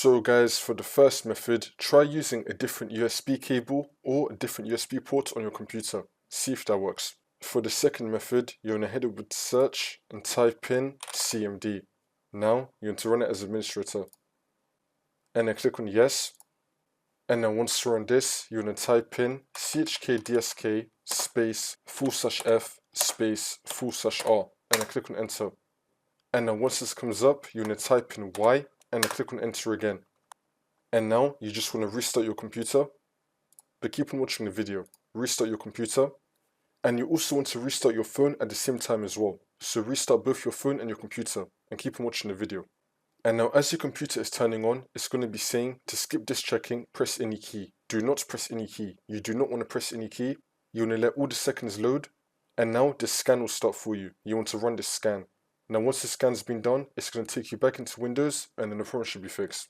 So guys, for the first method, try using a different USB cable or a different USB port on your computer. See if that works. For the second method, you're going to head over to search and type in CMD. Now, you're going to run it as administrator. And then click on yes. And then once you're on this, you're going to type in chkdsk space /f space /r. And then click on enter. And then once this comes up, you're going to type in Y and then click on enter again. And now you just want to restart your computer, but keep on watching the video. Restart your computer, and you also want to restart your phone at the same time as well. So restart both your phone and your computer, and keep on watching the video. And now as your computer is turning on, it's going to be saying to skip disk checking, press any key. Do not press any key. You do not want to press any key. You want to let all the seconds load, and now the scan will start for you. You want to run this scan. Now once the scan's been done, it's going to take you back into Windows, and then the problem should be fixed.